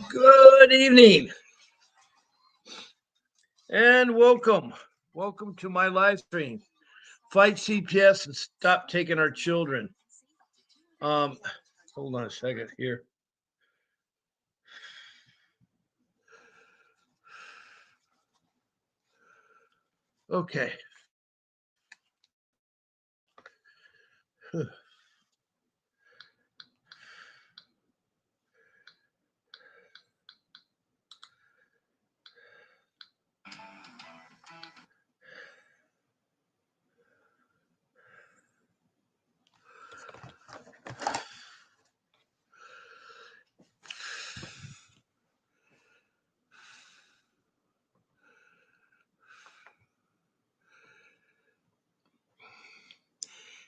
Good evening and welcome. Welcome to my live stream. Fight CPS and stop taking our children. Um, Hold on a second here. Okay.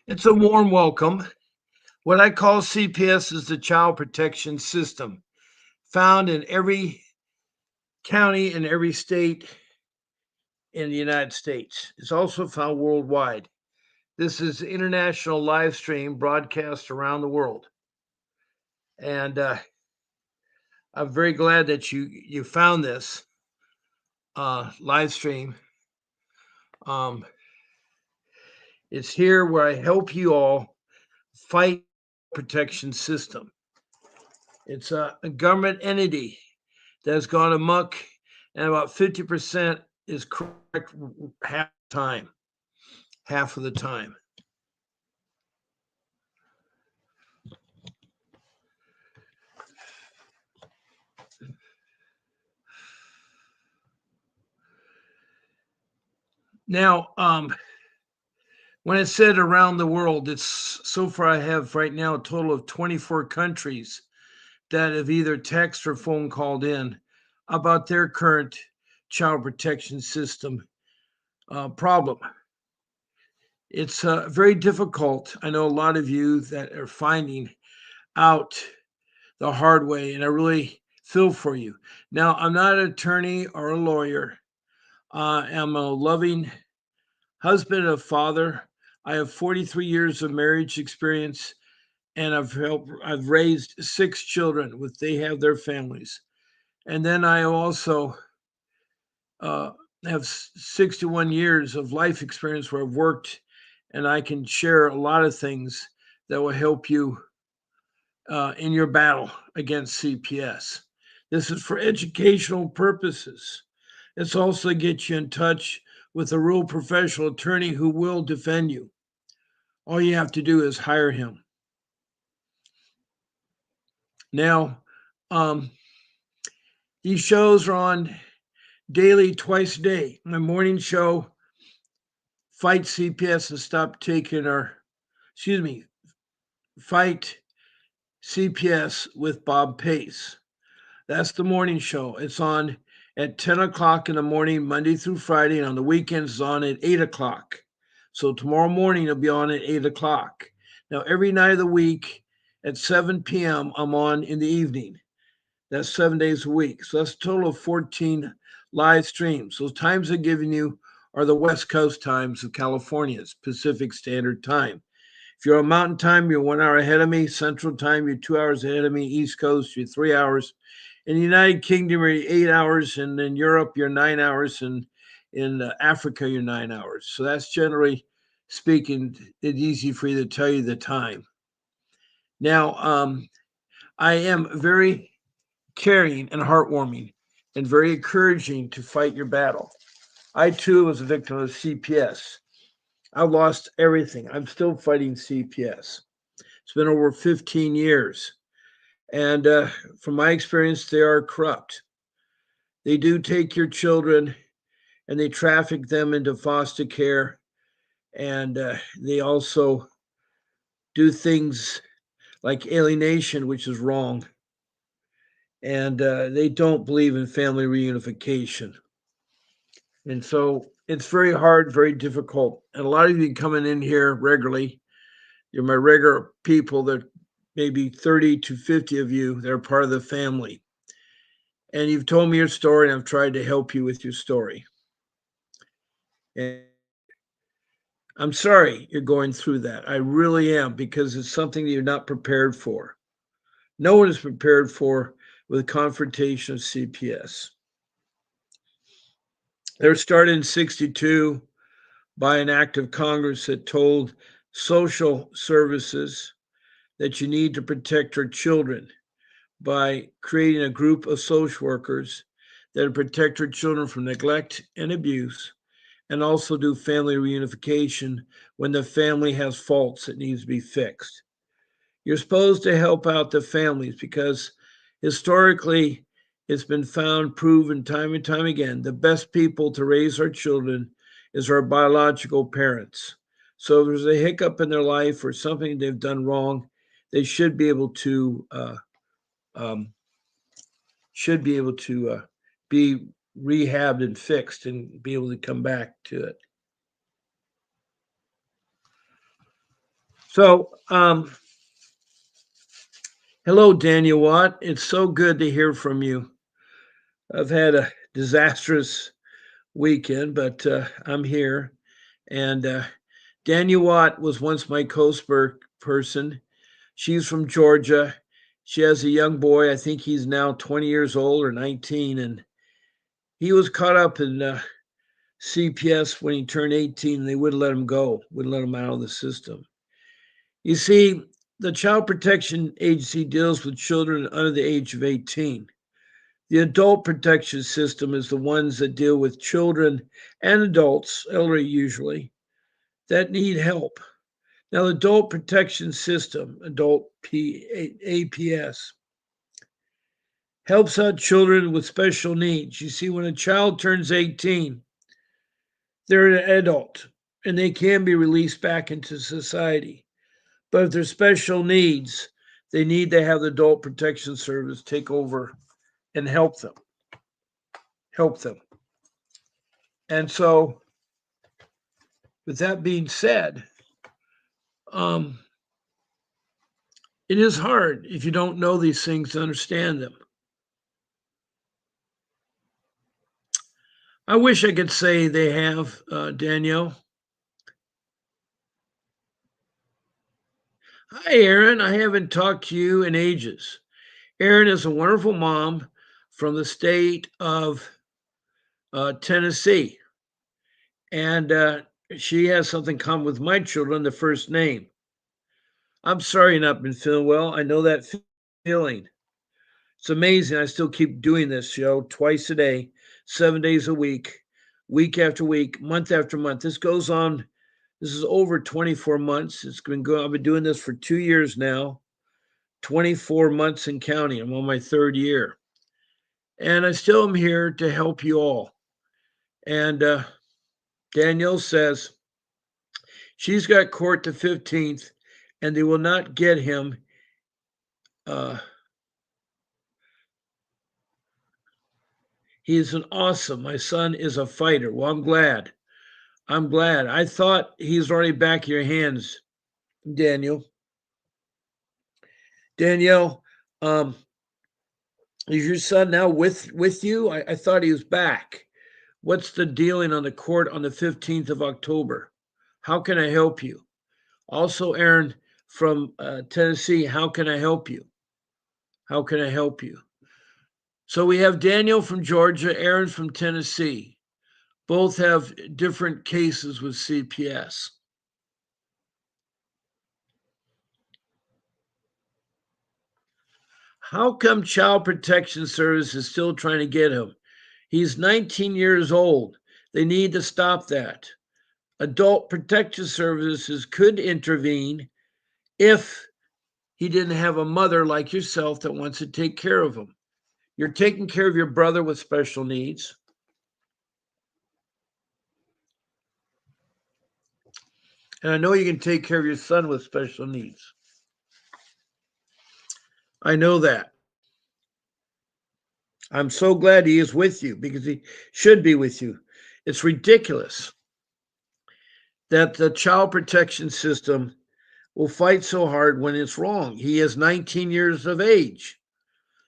It's a warm welcome. What I call CPS is the Child Protection System, found in every county in every state in the United States. It's also found worldwide. This is international live stream broadcast around the world. And I'm very glad that you found this live stream. Um, it's here where I help you all fight protection system. It's a government entity that has gone amok, and about 50% is correct half of the time. Now, when I said around the world, it's so far I have right now a total of 24 countries that have either text or phone called in about their current child protection system problem. It's very difficult. I know a lot of you that are finding out the hard way, and I really feel for you. Now, I'm not an attorney or a lawyer. I'm a loving husband and a father. I have 43 years of marriage experience, and I've raised 6 children with they have their families. And then I also uh, have 61 years of life experience where I've worked, and I can share a lot of things that will help you in your battle against CPS. This is for educational purposes. It's also to get you in touch with a real professional attorney who will defend you. All you have to do is hire him. Now, um, these shows are on daily, twice a day. My morning show, Fight CPS and Stop Taking Our, excuse me, Fight CPS with Bob Pace. That's the morning show. It's on at 10 o'clock in the morning, Monday through Friday, and on the weekends it's on at 8 o'clock. So tomorrow morning it'll be on at 8 o'clock. Now, every night of the week at 7 p.m., I'm on in the evening. That's 7 days a week. So that's a total of 14 live streams. Those times I'm giving you are the West Coast times of California's Pacific Standard Time. If you're on Mountain Time, you're 1 hour ahead of me. Central Time, you're 2 hours ahead of me. East Coast, you're 3 hours. In the United Kingdom, you're 8 hours, and in Europe, you're 9 hours, and in Africa, you're 9 hours. So that's generally speaking, it's easy for you to tell you the time. Now, I am very caring and heartwarming and very encouraging to fight your battle. I too was a victim of CPS. I lost everything. I'm still fighting CPS. It's been over 15 years. And from my experience, they are corrupt. They do take your children and they traffic them into foster care. And they also do things like alienation, which is wrong. And they don't believe in family reunification. And so it's very hard, very difficult. And a lot of you coming in here regularly, you're my regular people that maybe 30 to 50 of you that are part of the family. And you've told me your story, and I've tried to help you with your story. And I'm sorry you're going through that. I really am, because it's something that you're not prepared for. No one is prepared for with confrontation of CPS. They were started in 62 by an act of Congress that told social services that you need to protect our children by creating a group of social workers that protect our children from neglect and abuse and also do family reunification when the family has faults that needs to be fixed. You're supposed to help out the families because historically it's been found, proven time and time again, the best people to raise our children is our biological parents. So if there's a hiccup in their life or something they've done wrong, they should be able to um, be rehabbed and fixed and be able to come back to it. So, hello, Daniel Watt. It's so good to hear from you. I've had a disastrous weekend, but I'm here. And Daniel Watt was once my co-spur person. She's from Georgia. She has a young boy. I think he's now 20 years old or 19. And he was caught up in CPS when he turned 18. They wouldn't let him go, wouldn't let him out of the system. You see, the Child Protection Agency deals with children under the age of 18. The adult protection system is the ones that deal with children and adults, elderly usually, that need help. Now, the adult protection system, APS, helps out children with special needs. You see, when a child turns 18, they're an adult and they can be released back into society. But if there's special needs, they need to have the adult protection service take over and help them. Help them. And so, with that being said, um, it is hard if you don't know these things to understand them. I wish I could say they have, Danielle. Hi, Aaron. I haven't talked to you in ages. Erin is a wonderful mom from the state of Tennessee. And she has something common with my children, the first name. I'm sorry you've not been feeling well. I know that feeling. It's amazing. I still keep doing this show twice a day, 7 days a week after week, month after month. This goes on. This is over 24 months. It's been going. I've been doing this for 2 years now, 24 months and counting. I'm on my third year. And I still am here to help you all. And Danielle says she's got court the 15th, and they will not get him. He is an awesome. My son is a fighter. Well, I'm glad. I'm glad. I thought he's already back in your hands, Daniel. Danielle, is your son now with you? I thought he was back. What's the dealing on the court on the 15th of October? How can I help you? Also, Aaron from Tennessee, how can I help you? How can I help you? So we have Daniel from Georgia, Aaron from Tennessee. Both have different cases with CPS. How come Child Protection Service is still trying to get him? He's 19 years old. They need to stop that. Adult Protection Services could intervene if he didn't have a mother like yourself that wants to take care of him. You're taking care of your brother with special needs. And I know you can take care of your son with special needs. I know that. I'm so glad he is with you because he should be with you. It's ridiculous that the child protection system will fight so hard when it's wrong. He is 19 years of age.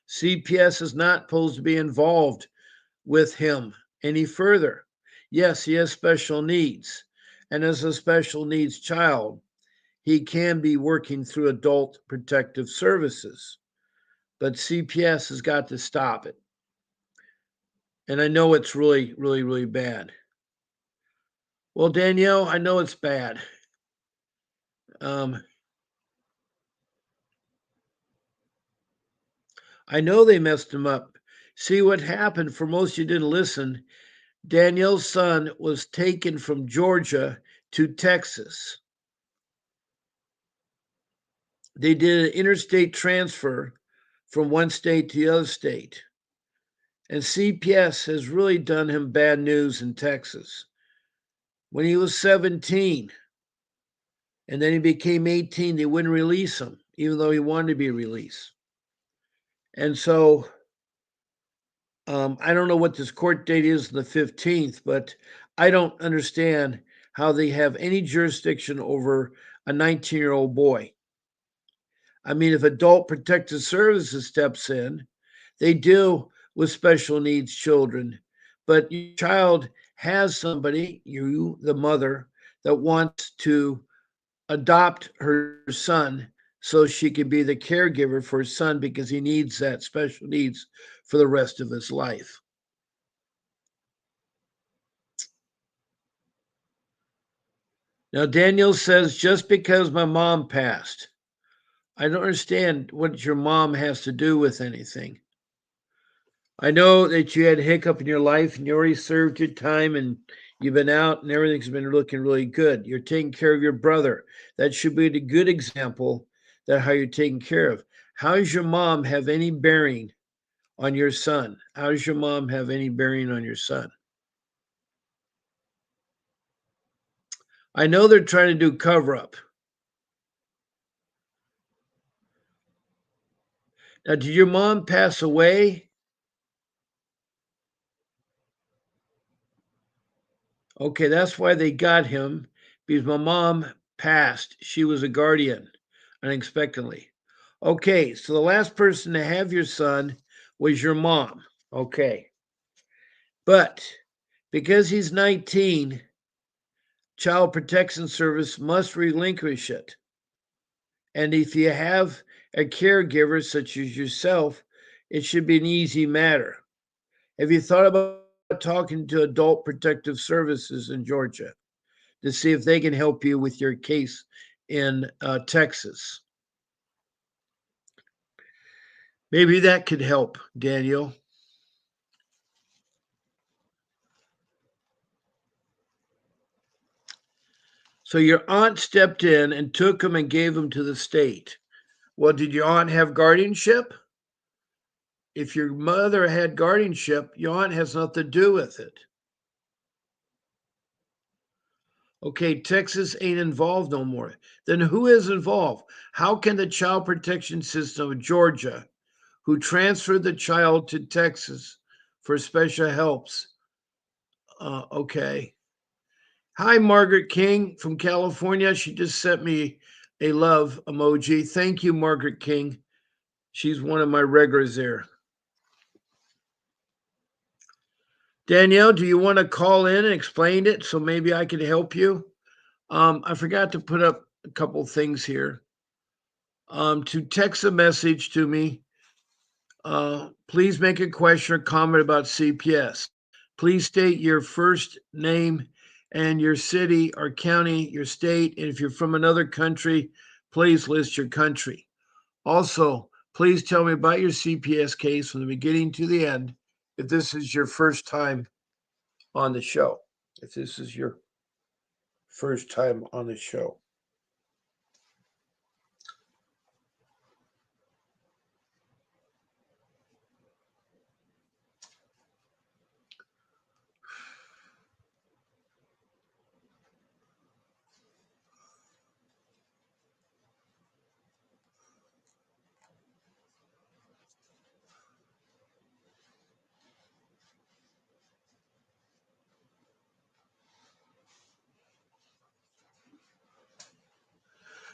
CPS is not supposed to be involved with him any further. Yes, he has special needs. And as a special needs child, he can be working through adult protective services. but CPS has got to stop it. And I know it's really, really, really bad. Well, Danielle, I know it's bad. Um, I know they messed him up. See what happened, for most you didn't listen. Danielle's son was taken from Georgia to Texas. They did an interstate transfer from one state to the other state. And CPS has really done him bad news in Texas. When he was 17 and then he became 18, they wouldn't release him, even though he wanted to be released. And so I don't know what this court date is, the 15th, but I don't understand how they have any jurisdiction over a 19-year-old boy. I mean, if Adult Protective Services steps in, they deal with special needs children, but your child has somebody, you, the mother, that wants to adopt her son so she can be the caregiver for his son because he needs that special needs for the rest of his life. Now, Daniel says, just because my mom passed, I don't understand what your mom has to do with anything. I know that you had a hiccup in your life and you already served your time and you've been out and everything's been looking really good. You're taking care of your brother. That should be a good example that how you're taken care of. How does your mom have any bearing on your son? How does your mom have any bearing on your son? I know they're trying to do cover up. Now, did your mom pass away? Okay, that's why they got him, because my mom passed. She was a guardian unexpectedly. Okay, so the last person to have your son was your mom. Okay. But because he's 19, Child Protection Service must relinquish it. And if you have a caregiver such as yourself, it should be an easy matter. Have you thought about talking to Adult Protective Services in Georgia to see if they can help you with your case in Texas? Maybe that could help, Daniel. So your aunt stepped in and took him and gave him to the state. Well, did your aunt have guardianship? If your mother had guardianship, your aunt has nothing to do with it. Okay, Texas ain't involved no more. Then who is involved? How can the child protection system of Georgia, who transferred the child to Texas for special helps? Okay. Hi, Margaret King from California. She just sent me a love emoji. Thank you, Margaret King. She's one of my regulars there. Danielle, do you want to call in and explain it so maybe I can help you? I forgot to put up a couple things here. To text a message to me, please make a question or comment about CPS. Please state your first name and your city or county, your state, and if you're from another country, please list your country. Also, please tell me about your CPS case from the beginning to the end if this is your first time on the show. If this is your first time on the show.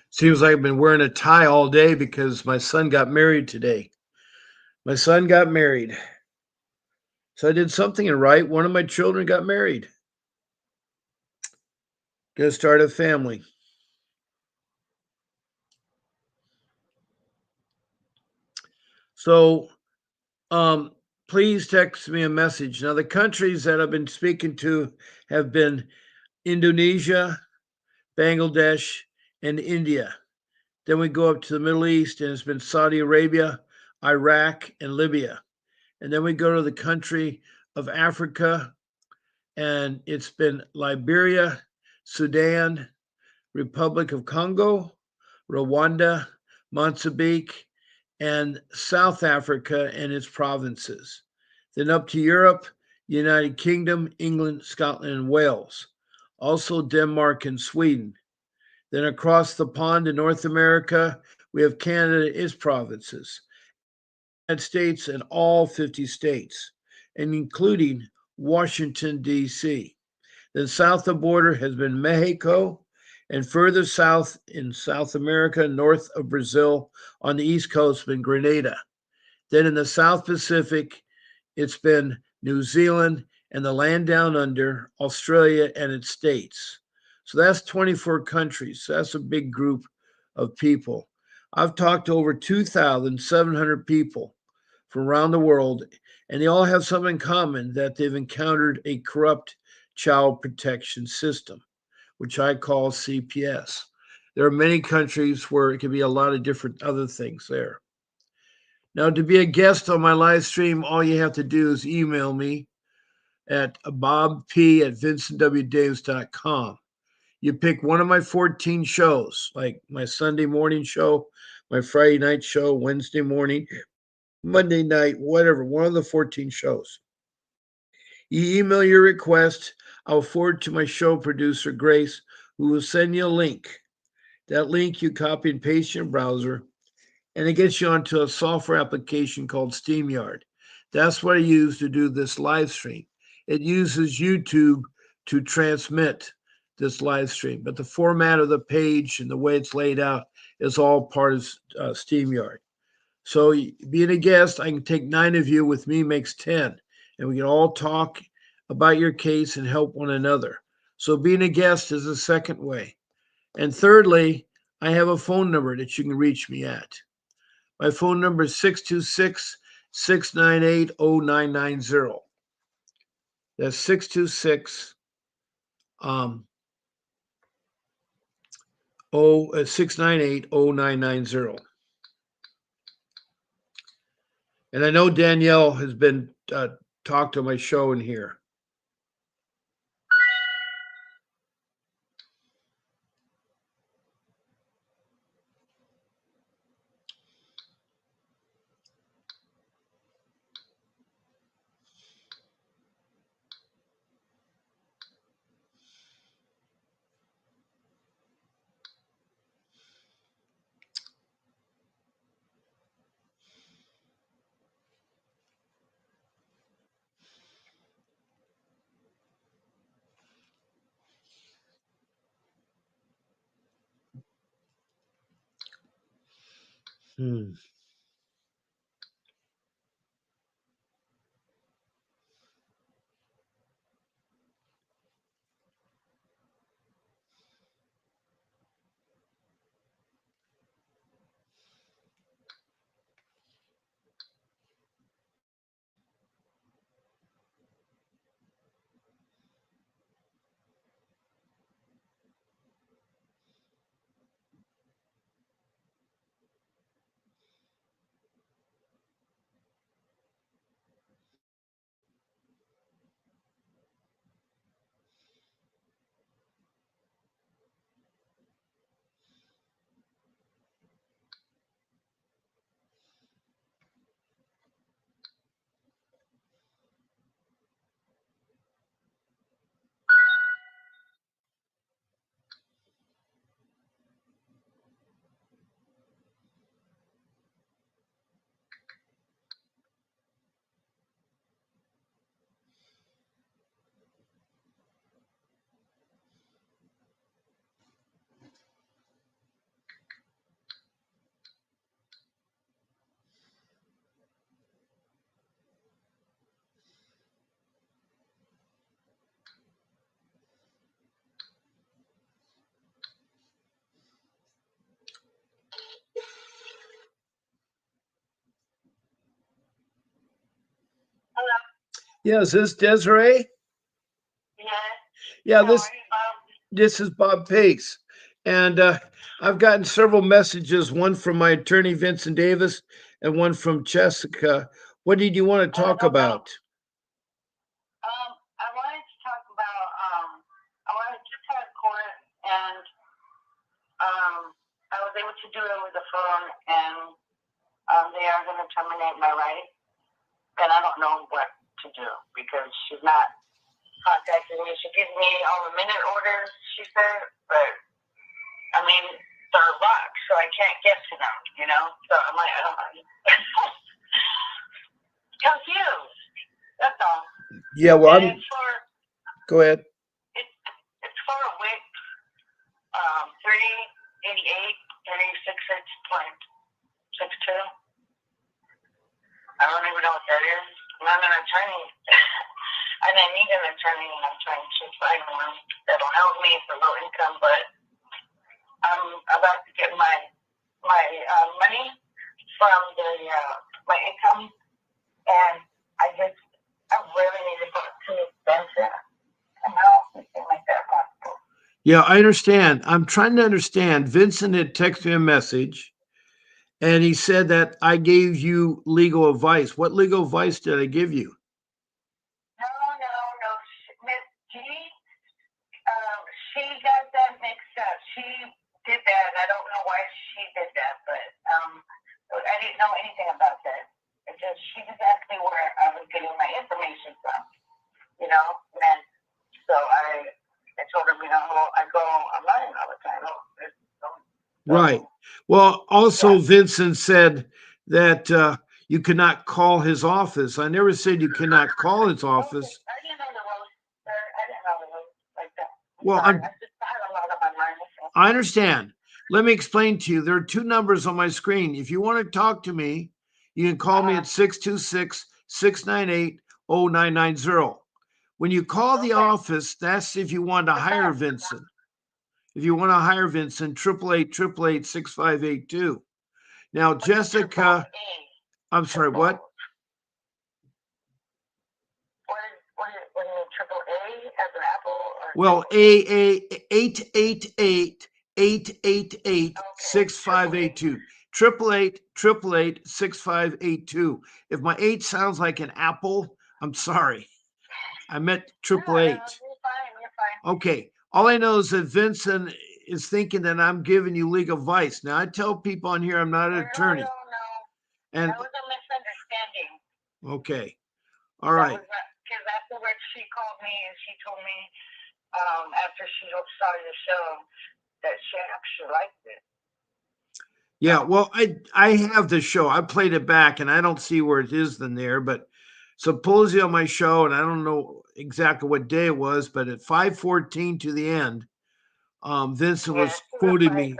Seems like I've been wearing a tie all day because my son got married today. My son got married. So I did something right. One of my children got married. Gonna start a family. So um, please text me a message. Now, the countries that I've been speaking to have been Indonesia, Bangladesh, and India. Then we go up to the Middle East, and it's been Saudi Arabia, Iraq, and Libya. And then we go to the country of Africa, and it's been Liberia, Sudan, Republic of Congo, Rwanda, Mozambique, and South Africa and its provinces. Then up to Europe, United Kingdom, England, Scotland, and Wales. Also Denmark and Sweden. Then across the pond in North America, we have Canada, its provinces, United States, and all 50 states, and including Washington, D.C. Then south of the border has been Mexico, and further south in South America, north of Brazil, on the east coast, been Grenada. Then in the South Pacific, it's been New Zealand and the land down under, Australia and its states. So that's 24 countries. So that's a big group of people. I've talked to over 2,700 people from around the world, and they all have something in common that they've encountered a corrupt child protection system, which I call CPS. There are many countries where it can be a lot of different other things there. Now, to be a guest on my live stream, all you have to do is email me at bobp@vincentwdavis.com. You pick one of my 14 shows, like my Sunday morning show, my Friday night show, Wednesday morning, Monday night, whatever, one of the 14 shows. You email your request. I'll forward to my show producer, Grace, who will send you a link. That link you copy and paste in your browser, and it gets you onto a software application called StreamYard. That's what I use to do this live stream. It uses YouTube to transmit this live stream, but the format of the page and the way it's laid out is all part of StreamYard. So, being a guest, I can take 9 of you. With me makes 10, and we can all talk about your case and help one another. So, being a guest is the second way. And thirdly, I have a phone number that you can reach me at. My phone number is 626 698 0990. That's 626 698 0990. And I know Danielle has been talked to my show in here. Hmm. Yeah, is this Desiree? Yes. Yeah, How are you, Bob? this is Bob Pace. And I've gotten several messages, one from my attorney, Vincent Davis, and one from Jessica. What did you want to talk No. about? I wanted to talk about. I wanted to tell court, and I was able to do it over the phone, and they are going to terminate my right, and I don't know what to do because she's not contacting me. She gives me all the minute orders, she said, but I mean, they're locked, so I can't get to them, you know? So I'm like, I don't know. Confused. That's all. Yeah, well, And it's for, go ahead. it's for a WIC 388 366.62. I don't even know what that is. I'm an attorney. And I need an attorney, and I'm trying to find one that'll help me for low income, but I'm about to get my money from the my income, and I really need to go to Benson, and I don't think like that possible. Yeah, I understand. I'm trying to understand. Vincent had texted me a message and he said that I gave you legal advice. What legal advice did I give you? No. Miss G, she got that mixed up. She did that, and I don't know why she did that, but I didn't know anything about that. It just she just asked me where I was getting my information from, you know, and so I told her, you know, I go online all the time. Right. Well, also, Vincent said that you cannot call his office. I never said you cannot call his office. I didn't know the rules, sir. I didn't know the rules like that. Well, I just had a lot of my mind. I understand. Let me explain to you. There are two numbers on my screen. If you want to talk to me, you can call me at 626-698-0990. When you call the office, that's if you want to hire Vincent. If you want to hire Vincent, 888-888-6582. Now, Jessica, I'm sorry, what? What do you mean, triple A as an apple? Well, AA 888-888-6582. 888-888-6582. If my 8 sounds like an apple, I'm sorry. I meant 888. You're fine. Okay. All I know is that Vincent is thinking that I'm giving you legal advice. Now, I tell people on here I'm not an attorney. No. And that was a misunderstanding. Okay. All right. Because afterwards she called me and she told me after she saw your show that she actually liked it. Yeah, well, I have the show. I played it back, and I don't see where it is in there. But supposedly on my show, and I don't know exactly what day it was, but at 5:14 to the end, Vincent was quoting me.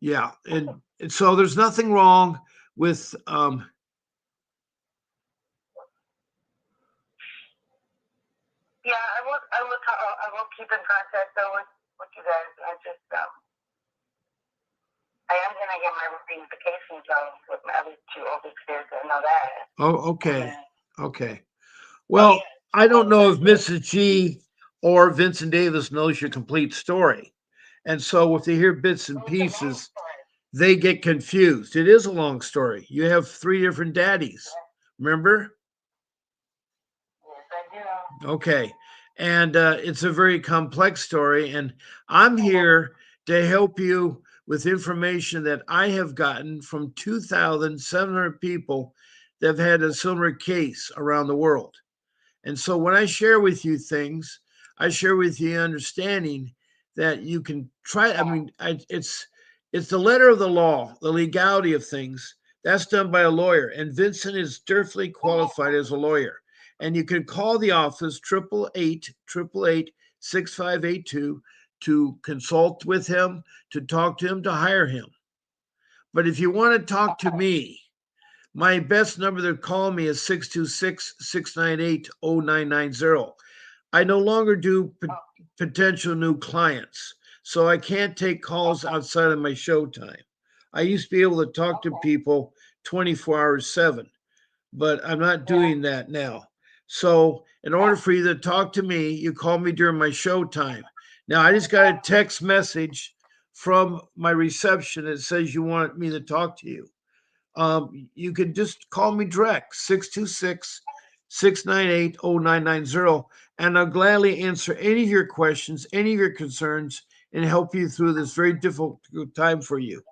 Yeah, and so there's nothing wrong with Yeah, I will keep in contact though with you guys. I am gonna get my reunification done with my other two oldest kids. I know that. Oh, okay. Okay. Well, I don't know if Mrs. G or Vincent Davis knows your complete story. And so if they hear bits and pieces, they get confused. It is a long story. You have 3 different daddies. Remember? Yes, I do. Okay. And it's a very complex story. And I'm here to help you with information that I have gotten from 2,700 people that have had a similar case around the world. And so when I share with you things, I share with you understanding that you can try. I mean, it's the letter of the law, the legality of things. That's done by a lawyer, and Vincent is definitely qualified as a lawyer. And you can call the office 888-888-6582 to consult with him, to talk to him, to hire him. But if you want to talk to me, my best number to call me is 626-698-0990. I no longer do potential new clients, so I can't take calls outside of my show time. I used to be able to talk to people 24 hours 7, but I'm not doing that now. So in order Yeah. for you to talk to me, you call me during my show time. Now I just got a text message from my reception that says you want me to talk to you. You can just call me direct, 626-698-0990, and I'll gladly answer any of your questions, any of your concerns, and help you through this very difficult time for you.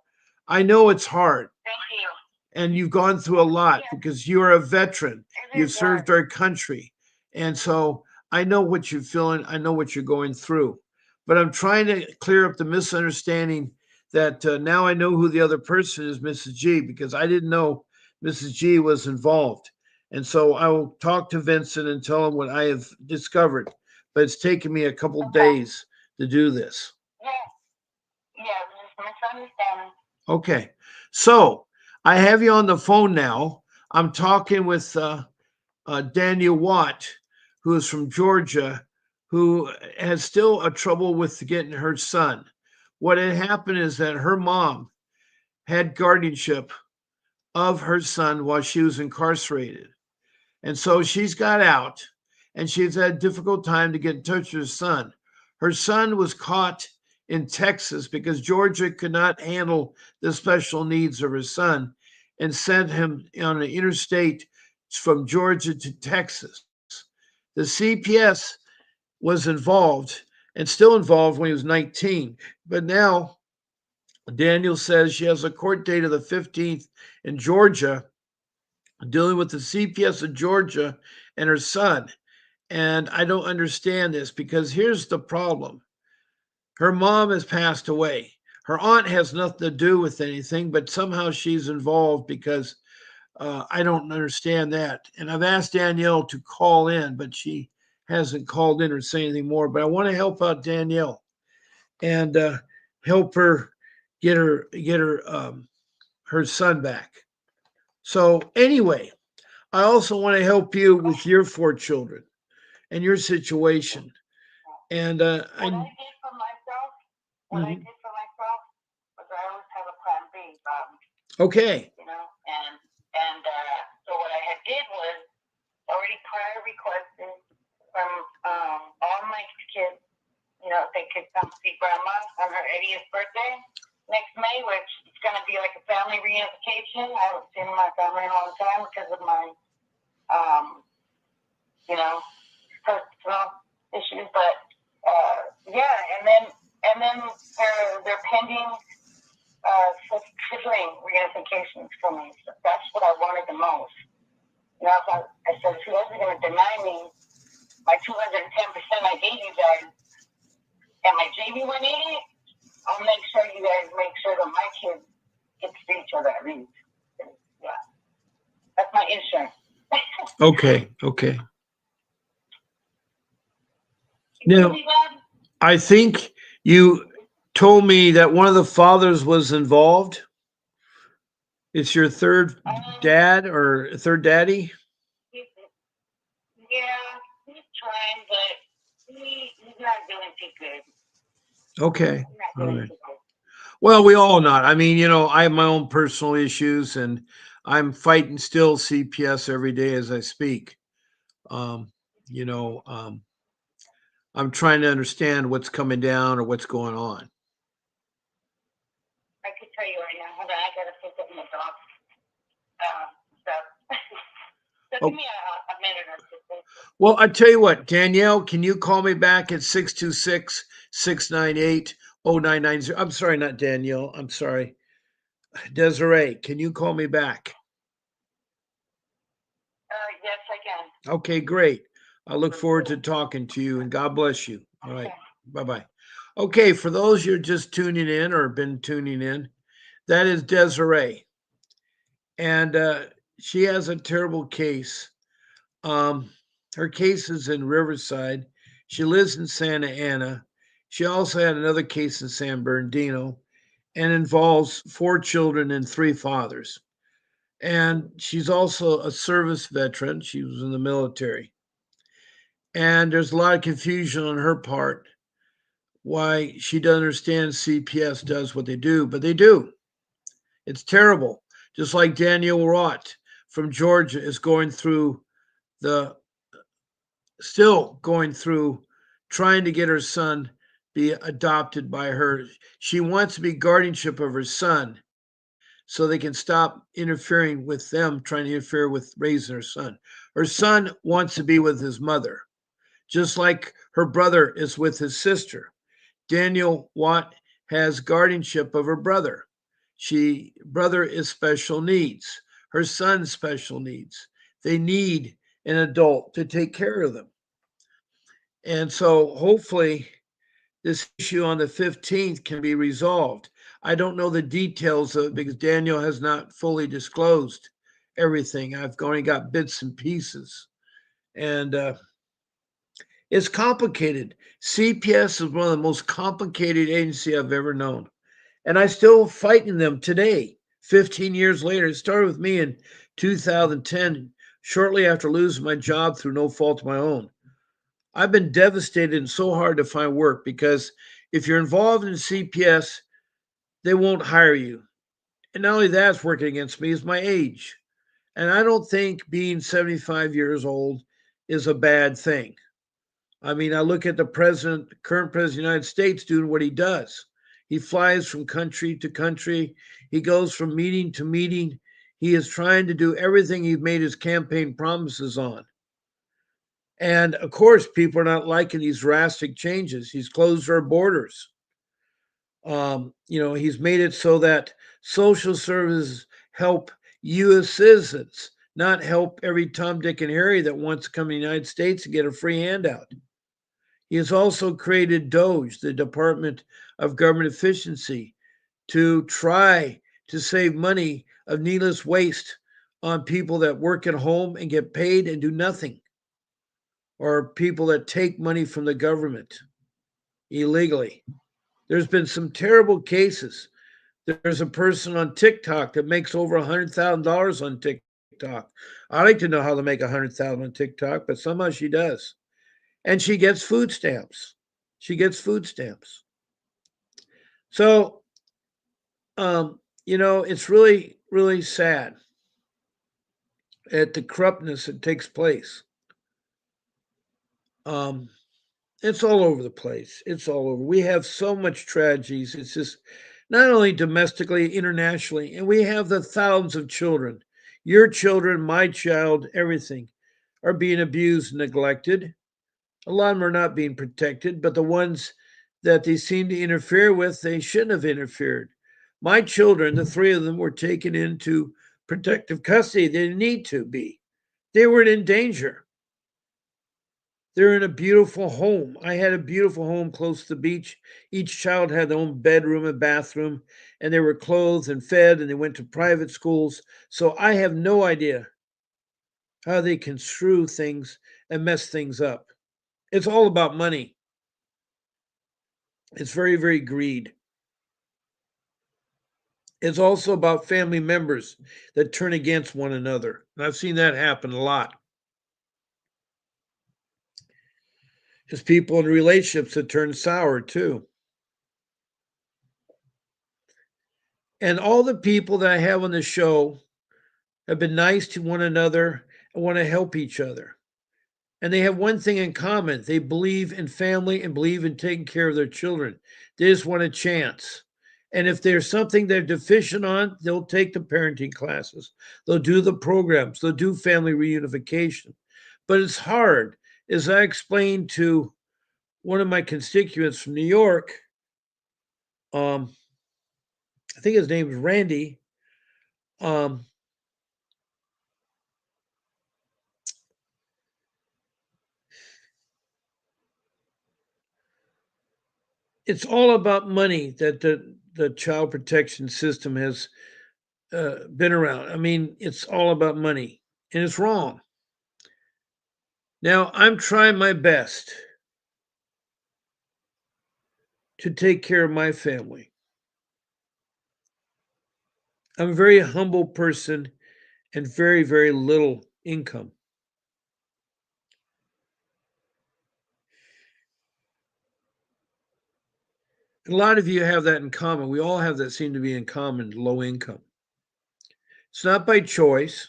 I know it's hard, Thank you. and you've gone through a lot Yeah, because you are a veteran. it You've is hard. served our country. And so I know what you're feeling. I know what you're going through. But I'm trying to clear up the misunderstanding that now I know who the other person is, Mrs. G, because I didn't know Mrs. G was involved. And so I will talk to Vincent and tell him what I have discovered. But it's taken me a couple Okay. days to do this. Yeah. Yeah, just misunderstanding. Okay. So I have you on the phone now. I'm talking with Daniel Watt, who is from Georgia, who has still a trouble with getting her son. What had happened is that her mom had guardianship of her son while she was incarcerated. And so she's got out and she's had a difficult time to get in touch with her son. Her son was caught in Texas because Georgia could not handle the special needs of her son and sent him on an interstate from Georgia to Texas. The CPS was involved and still involved when he was 19. But now Daniel says she has a court date of the 15th in Georgia dealing with the CPS of Georgia and her son. And I don't understand this because here's the problem. Her mom has passed away. Her aunt has nothing to do with anything, but somehow she's involved because I don't understand that. And I've asked Danielle to call in, but she hasn't called in or say anything more. But I want to help out Danielle and help her get her son back. So anyway, I also want to help you with your four children and your situation. And What I did for myself, what I Mhm. did for myself was I always have a plan B, Okay. you know, and so what I had did was already prior requested from all my kids, you know, if they could come see grandma on her 80th birthday next May, which is going to be like a family reunification. I haven't seen my family in a long time because of my, um, you know, personal issues. But yeah, and then they're pending sibling reunifications for me. So that's what I wanted the most. You know, I said, if you guys are going to deny me my 210% I gave you guys and my JV 180, I'll make sure you guys make sure that my kids get to see each other at least. Yeah, that's my insurance. Okay. Okay. You hear Now, me, Bob? I think you told me that one of the fathers was involved. It's your third Um, dad or third daddy? he's, yeah, he's trying, but he's not doing too good. Okay. He's not All doing right. too good. Well, we all not. I mean, I have my own personal issues and I'm fighting still CPS every day as I speak. Um, you know, um, I'm trying to understand what's coming down or what's going on. I could tell you right now. Hold on, I gotta pick up my dog stuff. So give Oh, me a minute or two. Please. well, I tell you what, Danielle, can you call me back at 626-698-0990? I'm sorry, not Danielle. I'm sorry. Desiree, can you call me back? Yes, I can. Okay, great. I look forward to talking to you and God bless you. All right. Okay. Bye bye. Okay, for those you're just tuning in or been tuning in, that is Desiree. And she has a terrible case. Um, Her case is in Riverside. She lives in Santa Ana. She also had another case in San Bernardino and involves four children and three fathers. And she's also a service veteran. She was in the military. And there's a lot of confusion on her part why she doesn't understand CPS does what they do, but they do. It's terrible. Just like Daniel Roth from Georgia is going through the still going through trying to get her son be adopted by her. She wants to be guardianship of her son so they can stop interfering with them trying to interfere with raising her son. Her son wants to be with his mother, just like her brother is with his sister. Daniel Watt has guardianship of her brother. She brother is special needs. Her son's special needs. They need an adult to take care of them. And so hopefully this issue on the 15th can be resolved. I don't know the details of it because Daniel has not fully disclosed everything. I've only got bits and pieces. And it's complicated. CPS is one of the most complicated agency I've ever known. And I still fighting them today, 15 years later. It started with me in 2010, shortly after losing my job through no fault of my own. I've been devastated and so hard to find work because if you're involved in CPS, they won't hire you. And not only that's working against me is my age. And I don't think being 75 years old is a bad thing. I mean, I look at the president, the current president of the United States, doing what he does. He flies from country to country. He goes from meeting to meeting. He is trying to do everything he made his campaign promises on. And of course, people are not liking these drastic changes. He's closed our borders. He's made it so that social services help U.S. citizens, not help every Tom, Dick, and Harry that wants to come to the United States and get a free handout. He has also created DOGE, the Department of Government Efficiency, to try to save money of needless waste on people that work at home and get paid and do nothing, or people that take money from the government illegally. There's been some terrible cases. There's a person on TikTok that makes over $100,000 on TikTok. I like to know how to make $100,000 on TikTok, but somehow she does, and she gets food stamps. She gets food stamps. So, it's really, really sad at the corruptness that takes place. Um, it's all over the place. It's all over. We have so much tragedies. It's just not only domestically, internationally, and we have the thousands of children. Your children, my child, everything are being abused and neglected. A lot of them are not being protected, but the ones that they seem to interfere with, they shouldn't have interfered. My children, the three of them, were taken into protective custody. They didn't need to be. They were in danger. They're in a beautiful home. I had a beautiful home close to the beach. Each child had their own bedroom and bathroom, and they were clothed and fed, and they went to private schools. So I have no idea how they construe things and mess things up. It's all about money. It's very, very greed. It's also about family members that turn against one another. And I've seen that happen a lot. There's people in relationships that turn sour too. And all the people that I have on the show have been nice to one another and want to help each other. And they have one thing in common: they believe in family and believe in taking care of their children. They just want a chance. And if there's something they're deficient on, they'll take the parenting classes, they'll do the programs, they'll do family reunification. But it's hard. As I explained to one of my constituents from New York, um, I think his name is Randy. Um, it's all about money that the child protection system has been around. I mean, it's all about money, and it's wrong. Now, I'm trying my best to take care of my family. I'm a very humble person and very, very little income. And a lot of you have that in common. We all have that seem to be in common: low income. It's not by choice,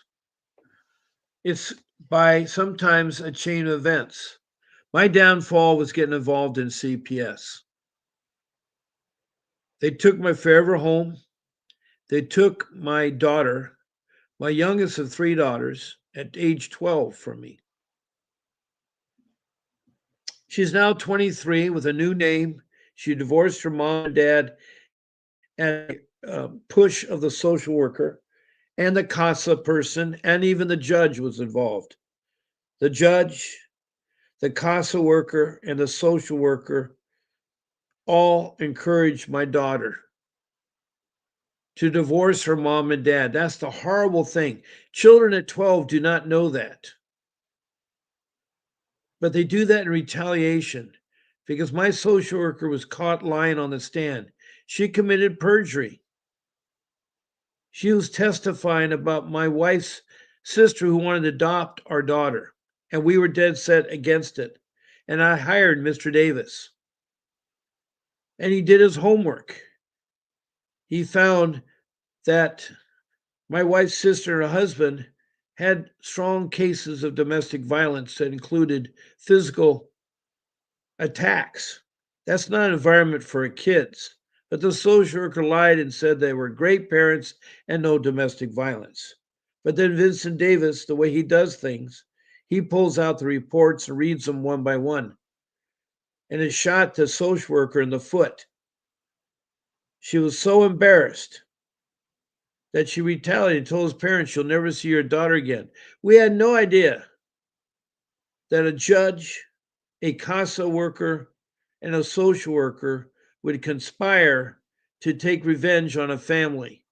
it's by sometimes a chain of events. My downfall was getting involved in CPS. They took my forever home. They took my daughter, my youngest of three daughters, at age 12 from me. She's now 23 with a new name. She divorced her mom and dad at the push of the social worker and the CASA person, and even the judge was involved. The judge, the CASA worker, and the social worker all encouraged my daughter to divorce her mom and dad. That's the horrible thing. Children at 12 do not know that, but they do that in retaliation because my social worker was caught lying on the stand. She committed perjury. She was testifying about my wife's sister who wanted to adopt our daughter, and we were dead set against it. And I hired Mr. Davis, and he did his homework. He found that my wife's sister and her husband had strong cases of domestic violence that included physical attacks. That's not an environment for kids. But the social worker lied and said they were great parents and no domestic violence. But then Vincent Davis, the way he does things, he pulls out the reports and reads them one by one. And it shot the social worker in the foot. She was so embarrassed that she retaliated and told his parents she'll never see your daughter again. We had no idea that a judge, a CASA worker, and a social worker would conspire to take revenge on a family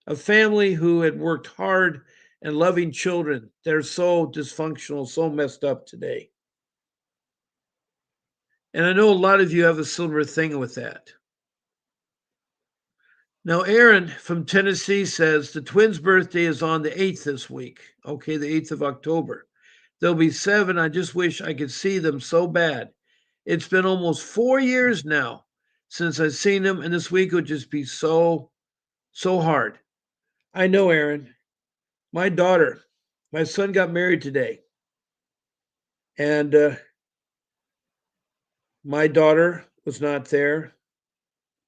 who had worked hard and loving children that are so dysfunctional, so messed up today. And I know a lot of you have a similar thing with that. Now, Aaron from Tennessee says the twins' birthday is on the 8th this week. Okay, the 8th of October. They'll be 7. I just wish I could see them so bad. It's been almost 4 years now since I've seen them, and this week would just be so hard. I know, Aaron. My son got married today, and my daughter was not there.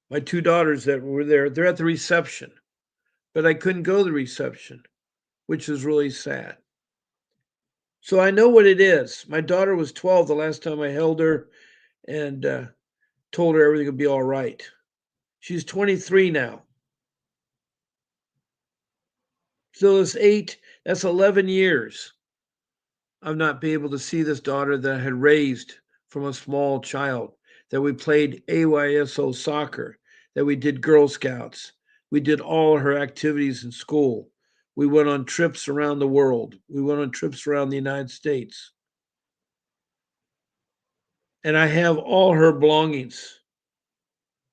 My two daughters that were there, they're at the reception, but I couldn't go to the reception, which is really sad. So I know what it is. My daughter was 12 the last time I held her and told her everything would be all right. She's 23 now. So it's 8, that's 11 years of not being able to see this daughter that I had raised from a small child, that we played AYSO soccer, that we did Girl Scouts. We did all her activities in school. We went on trips around the world. We went on trips around the United States. And I have all her belongings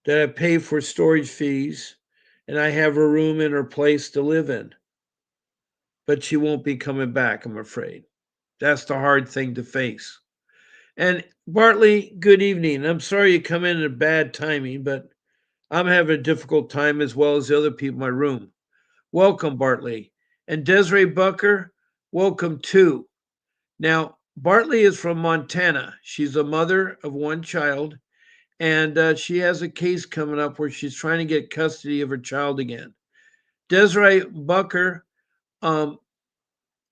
that I pay for storage fees, and I have her room and her place to live in. But she won't be coming back, I'm afraid. That's the hard thing to face. And Bartley, good evening. I'm sorry you come in at bad timing, but I'm having a difficult time as well as the other people in my room. Welcome, Bartley. And Desiree Bucker, welcome too. Now, Bartley is from Montana. She's a mother of one child, and she has a case coming up where she's trying to get custody of her child again. Desiree Bucker, um,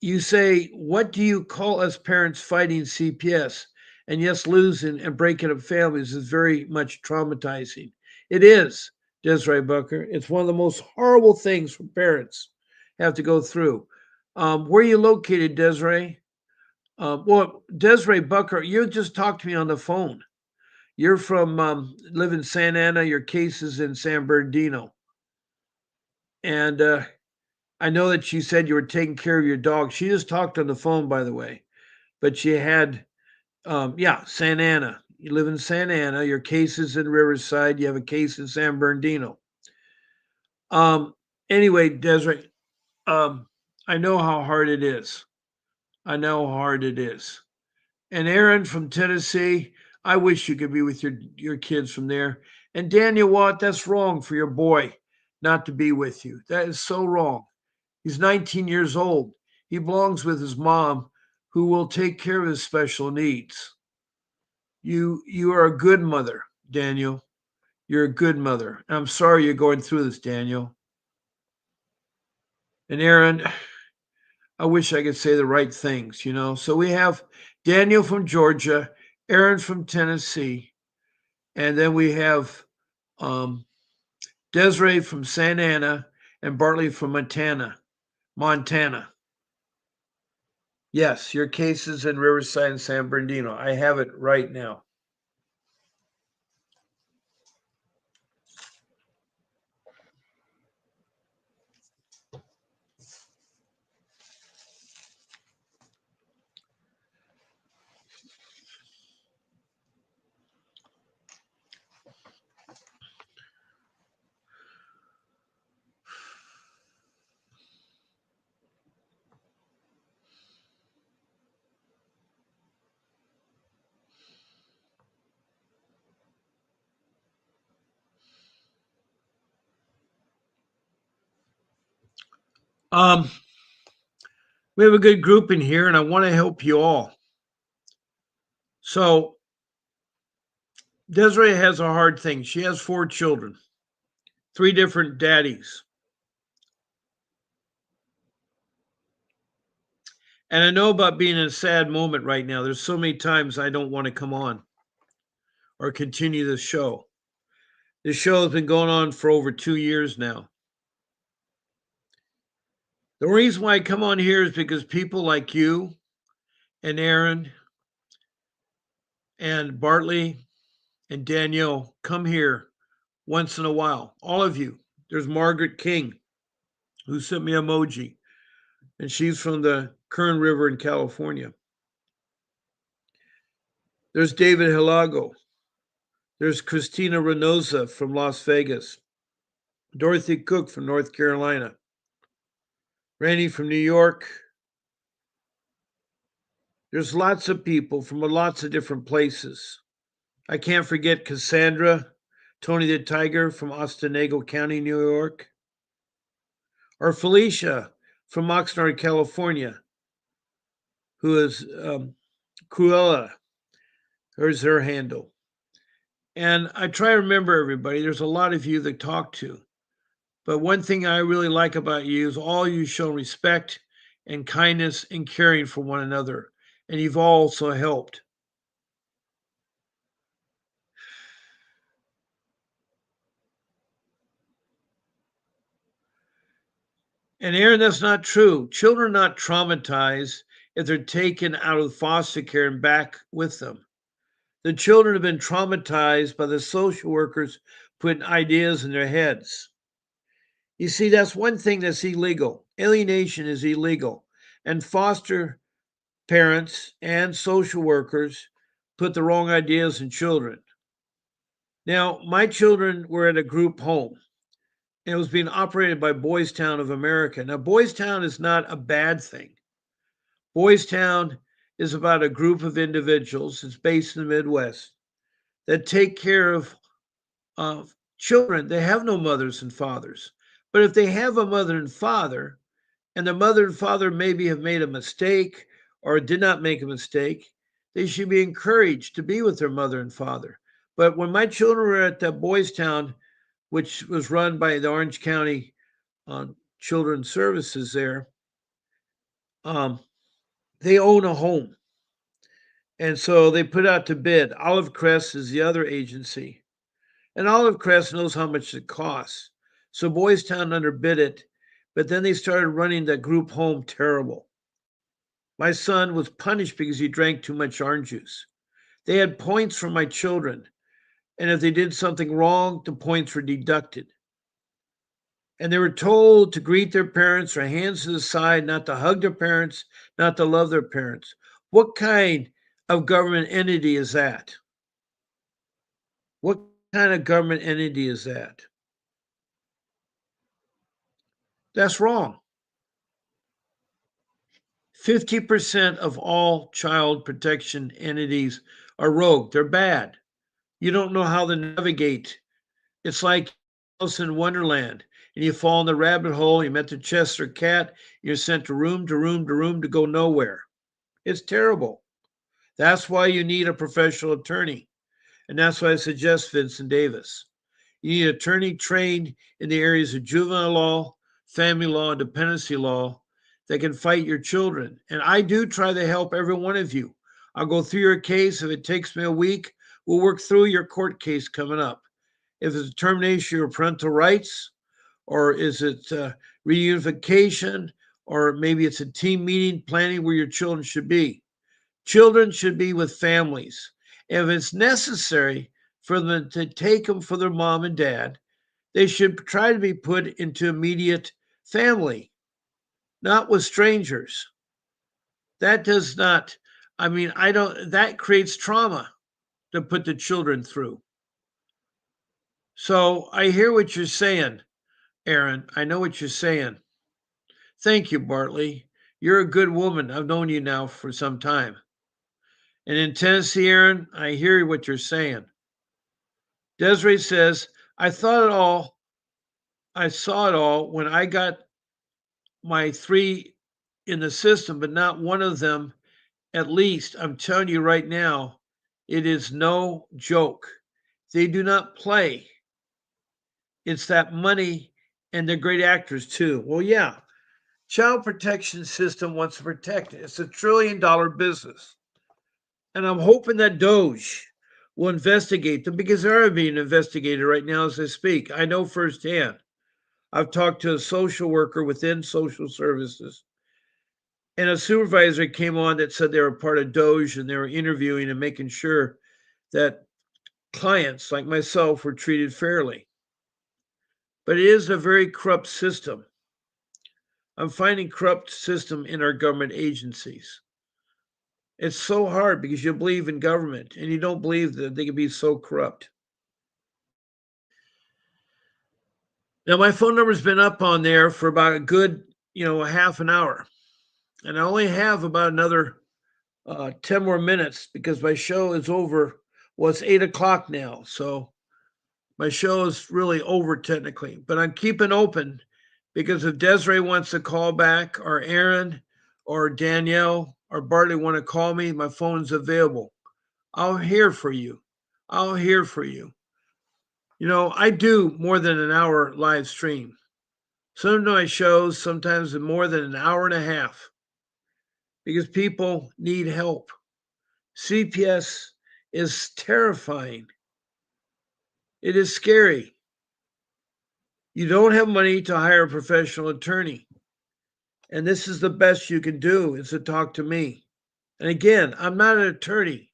you say, what do you call us parents fighting CPS? And yes, losing and breaking up families is very much traumatizing. It is, Desiree Bucker. It's one of the most horrible things for parents have to go through. Where are you located, Desiree? Well, Desiree Bucker, you just talked to me on the phone. You're from live in Santa Ana. Your case is in San Bernardino, and I know that you said you were taking care of your dog. She just talked on the phone, by the way, but she had, yeah, Santa Ana. You live in Santa Ana. Your case is in Riverside. You have a case in San Bernardino. Um, anyway, Desiree, um, I know how hard it is. I know how hard it is. And Aaron from Tennessee, I wish you could be with your kids from there. And Daniel Watt, that's wrong for your boy not to be with you. That is so wrong. He's 19 years old. He belongs with his mom, who will take care of his special needs. You are a good mother, Daniel. You're a good mother. I'm sorry you're going through this, Daniel. And Aaron, I wish I could say the right things, you know. So we have Daniel from Georgia, Aaron from Tennessee, and then we have um, Desiree from Santa Ana and Bartley from Montana. Montana. Yes, your case is in Riverside and San Bernardino. I have it right now. Um, we have a good group in here, and I want to help you all. So Desiree has a hard thing. She has 4 children, 3 different daddies. And I know about being in a sad moment right now. There's so many times I don't want to come on or continue this show. This show has been going on for over 2 years now. The reason why I come on here is because people like you and Aaron and Bartley and Danielle come here once in a while. All of you. There's Margaret King, who sent me emoji, and she's from the Kern River in California. There's David Hilago. There's Christina Renoza from Las Vegas. Dorothy Cook from North Carolina. Randy from New York. There's lots of people from lots of different places. I can't forget Cassandra, Tony the Tiger from Ostenago County, New York. Or Felicia from Oxnard, California, who is Cruella. There's her handle. And I try to remember everybody. There's a lot of you that talk to. But one thing I really like about you is all you show respect and kindness and caring for one another. And you've also helped. And Aaron, that's not true. Children are not traumatized if they're taken out of foster care and back with them. The children have been traumatized by the social workers putting ideas in their heads. You see, that's one thing that's illegal. Alienation is illegal. And foster parents and social workers put the wrong ideas in children. Now, my children were at a group home, and it was being operated by Boys Town of America. Now, Boys Town is not a bad thing. Boys Town is about a group of individuals, it's based in the Midwest, that take care of children. They have no mothers and fathers. But if they have a mother and father, and the mother and father maybe have made a mistake or did not make a mistake, they should be encouraged to be with their mother and father. But when my children were at that Boys Town, which was run by the Orange County Children's Services there, um, they own a home. And so they put out to bid. Olive Crest is the other agency. And Olive Crest knows how much it costs. So Boys Town underbid it, but then they started running that group home terrible. My son was punished because he drank too much orange juice. They had points for my children, and if they did something wrong, the points were deducted. And they were told to greet their parents, their hands to the side, not to hug their parents, not to love their parents. What kind of government entity is that? What kind of government entity is that? That's wrong. 50% of all child protection entities are rogue. They're bad. You don't know how to navigate. It's like Alice in Wonderland, and you fall in the rabbit hole. You met the Chester cat. You're sent to room to room to room to go nowhere. It's terrible. That's why you need a professional attorney. And that's why I suggest Vincent Davis. You need an attorney trained in the areas of juvenile law, family law, and dependency law that can fight your children. And I do try to help every one of you. I'll go through your case. If it takes me a week, we'll work through your court case coming up. If it's a termination of your parental rights, or is it reunification, or maybe it's a team meeting planning where your children should be. Children should be with families. If it's necessary for them to take them for their mom and dad, they should try to be put into immediate family, not with strangers. That does not, I mean, I don't, that creates trauma to put the children through. So I hear what you're saying, Aaron. I know what you're saying. Thank you, Bartley. You're a good woman. I've known you now for some time. And in Tennessee, Aaron, I hear what you're saying. Desiree says, I thought it all, I saw it all when I got my three in the system, but not one of them, at least. I'm telling you right now, it is no joke. They do not play. It's that money, and they're great actors too. Well, yeah, child protection system wants to protect it. It's $1 trillion business. And I'm hoping that Doge will investigate them because they're being investigated right now as I speak. I know firsthand. I've talked to a social worker within social services and a supervisor came on that said they were part of Doge and they were interviewing and making sure that clients like myself were treated fairly. But it is a very corrupt system. I'm finding corrupt system in our government agencies. It's so hard because you believe in government and you don't believe that they can be so corrupt. Now my phone number's been up on there for about a good, a half an hour. And I only have about another 10 more minutes because my show is over. Well, it's 8 o'clock now. So my show is really over technically, but I'm keeping open because if Desiree wants to call back or Aaron or Danielle or Bartley want to call me, my phone's available. I'll hear for you. I'll hear for you. I do more than an hour live stream. Some of my shows sometimes more than an hour and a half because people need help. CPS is terrifying. It is scary. You don't have money to hire a professional attorney. And this is the best you can do is to talk to me. And again, I'm not an attorney.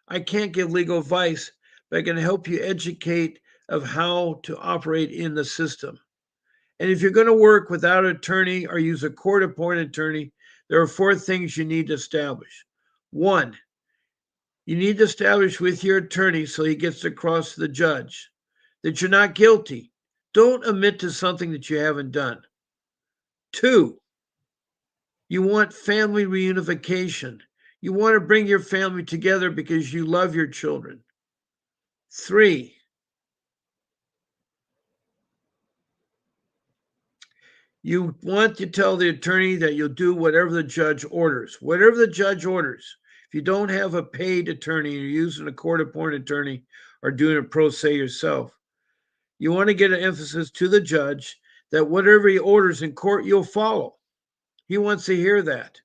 I can't give legal advice, but I can help you educate of how to operate in the system. And if you're going to work without an attorney or use a court appointed attorney, there are 4 things you need to establish. 1, you need to establish with your attorney so he gets across to the judge that you're not guilty. Don't admit to something that you haven't done. 2, you want family reunification. You want to bring your family together because you love your children. 3, you want to tell the attorney that you'll do whatever the judge orders. Whatever the judge orders. If you don't have a paid attorney, you're using a court appointed attorney or doing it pro se yourself, you want to get an emphasis to the judge that whatever he orders in court, you'll follow. He wants to hear that.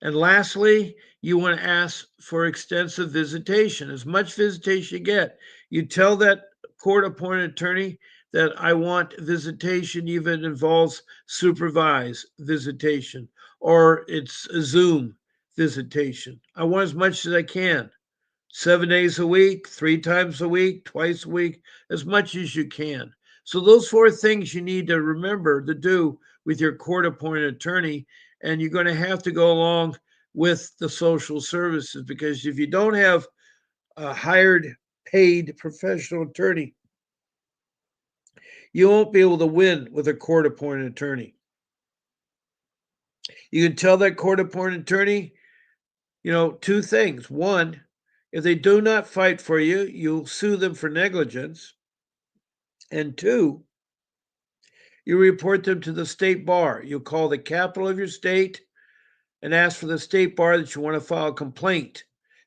And lastly, you want to ask for extensive visitation, as much visitation you get. You tell that court appointed attorney that I want visitation, even involves supervised visitation, or it's a Zoom visitation. I want as much as I can. 7 days a week, 3 times a week, twice a week, as much as you can. So, those 4 things you need to remember to do with your court appointed attorney. And you're going to have to go along with the social services because if you don't have a hired, paid professional attorney, you won't be able to win with a court appointed attorney. You can tell that court appointed attorney, 2 things. 1, if they do not fight for you, you'll sue them for negligence. And 2, you report them to the state bar. You'll call the capital of your state and ask for the state bar that you want to file a complaint.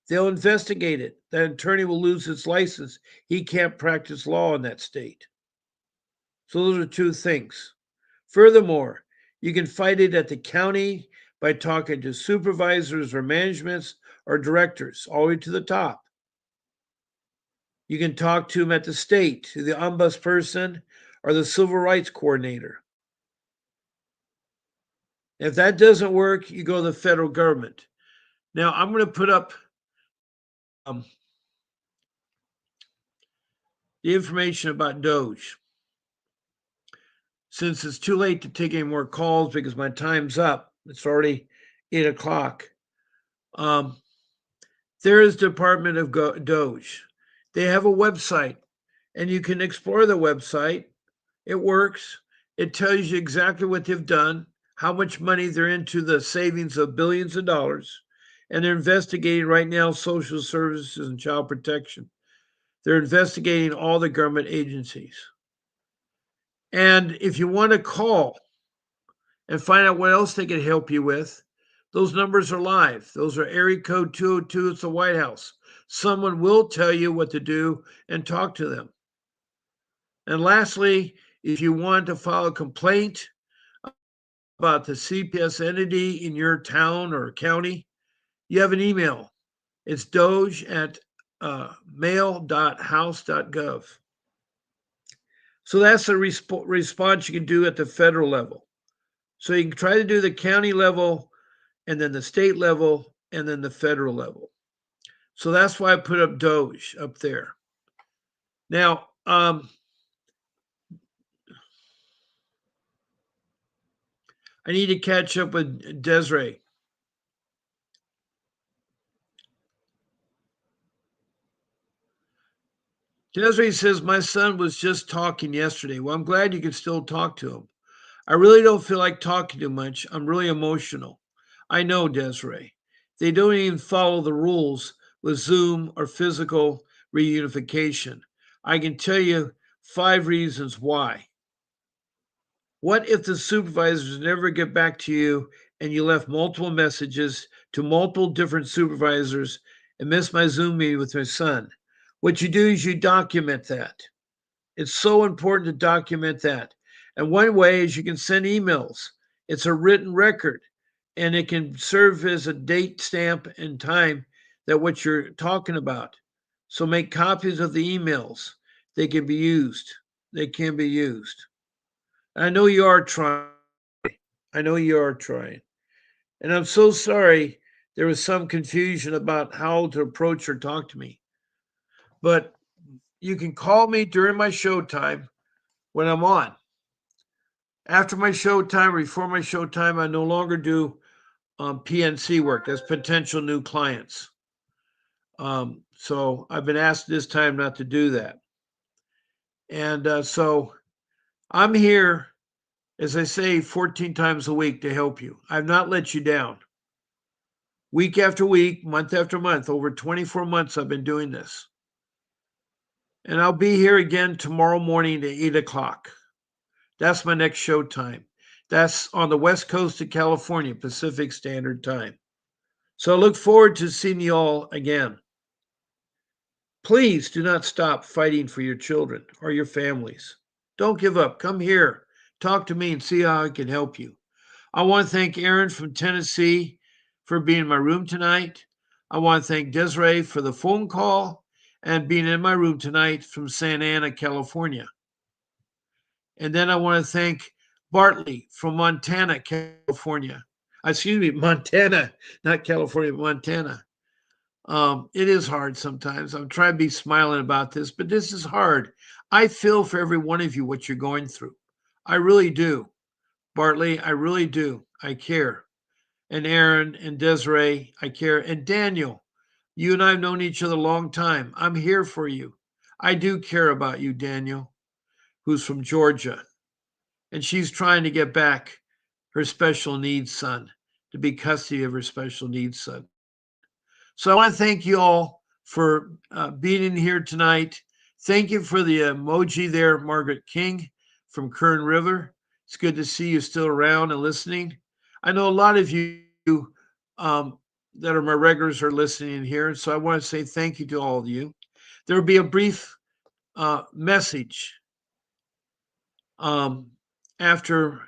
They'll investigate it. That attorney will lose his license. He can't practice law in that state. So those are two things. Furthermore, you can fight it at the county by talking to supervisors or managements or directors all the way to the top. You can talk to them at the state, to the ombudsperson or the civil rights coordinator. If that doesn't work, you go to the federal government. Now, I'm going to put up um, the information about Doge. Since it's too late to take any more calls because my time's up, it's already 8 o'clock. Um, there is Department of Doge. They have a website, and you can explore the website. It works. It tells you exactly what they've done, how much money they're into the savings of billions of dollars, and they're investigating right now social services and child protection. They're investigating all the government agencies. And if you want to call and find out what else they can help you with, those numbers are live. Those are area code 202. It's the White House. Someone will tell you what to do and talk to them. And lastly, if you want to file a complaint about the CPS entity in your town or county, you have an email. It's doge at mail.house.gov. So that's the response you can do at the federal level. So you can try to do the county level and then the state level and then the federal level. So that's why I put up Doge up there. Now, I need to catch up with Desiree. Desiree says, my son was just talking yesterday. Well, I'm glad you can still talk to him. I really don't feel like talking too much. I'm really emotional. I know, Desiree. They don't even follow the rules with Zoom or physical reunification. I can tell you 5 reasons why. What if the supervisors never get back to you and you left multiple messages to multiple different supervisors and missed my Zoom meeting with my son? What you do is you document that. It's so important to document that. And one way is you can send emails. It's a written record and it can serve as a date stamp and time that what you're talking about. So make copies of the emails. They can be used. They can be used. I know you are trying. I know you are trying. And I'm so sorry there was some confusion about how to approach or talk to me. But you can call me during my show time when I'm on. After my show time, before my show time, I no longer do PNC work. That's potential new clients. So I've been asked this time not to do that. And so I'm here, as I say, 14 times a week to help you. I've not let you down. Week after week, month after month, over 24 months, I've been doing this. And I'll be here again tomorrow morning at 8 o'clock. That's my next show time. That's on the west coast of California, Pacific Standard Time. So I look forward to seeing you all again. Please do not stop fighting for your children or your families. Don't give up. Come here. Talk to me and see how I can help you. I want to thank Aaron from Tennessee for being in my room tonight. I want to thank Desiree for the phone call and being in my room tonight from Santa Ana, California. And then I want to thank Bartley from Montana, California. Excuse me, Montana, not California, Montana. It is hard sometimes. I'm trying to be smiling about this, but this is hard. I feel for every one of you what you're going through. I really do. Bartley, I really do. I care. And Aaron and Desiree, I care. And Daniel, you and I have known each other a long time. I'm here for you. I do care about you, Daniel, who's from Georgia. And she's trying to get back her special needs son to be custody of her special needs son. So I want to thank you all for being in here tonight. Thank you for the emoji there, Margaret King from Kern River. It's good to see you still around and listening. I know a lot of you that are my regulars are listening here. And so I want to say thank you to all of you. There will be a brief message after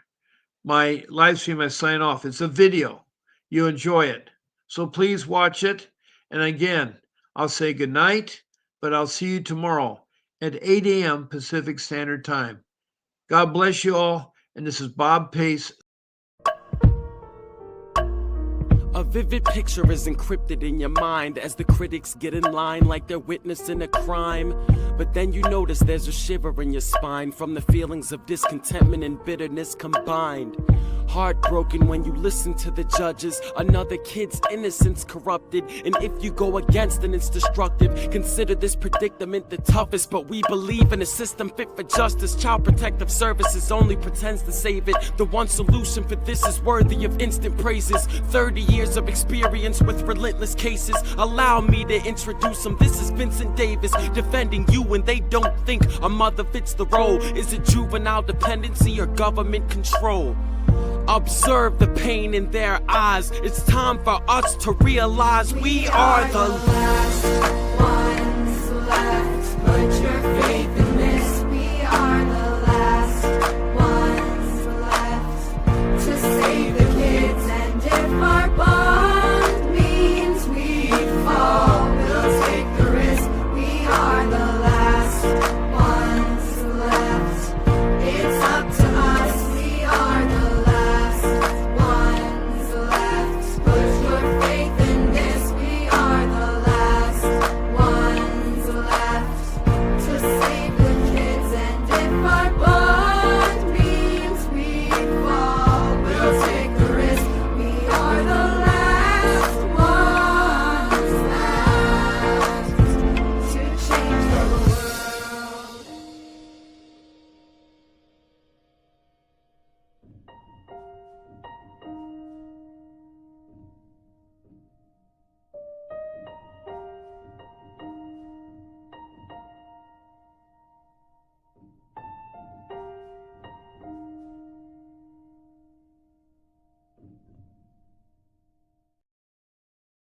my live stream. I sign off. It's a video. You enjoy it. So please watch it. And again, I'll say good night, but I'll see you tomorrow at 8 a.m. Pacific Standard Time. God bless you all. And this is Bob Pace. A vivid picture is encrypted in your mind as the critics get in line like they're witnessing a crime. But then you notice there's a shiver in your spine from the feelings of discontentment and bitterness combined. Heartbroken when you listen to the judges, another kid's innocence corrupted. And if you go against then it's destructive. Consider this predicament the toughest, but we believe in a system fit for justice. Child Protective Services only pretends to save it. The one solution for this is worthy of instant praises. 30 years of experience with relentless cases. Allow me to introduce them. This is Vincent Davis, defending you when they don't think a mother fits the role. Is it juvenile dependency or government control? Observe the pain in their eyes. It's time for us to realize we are the last one.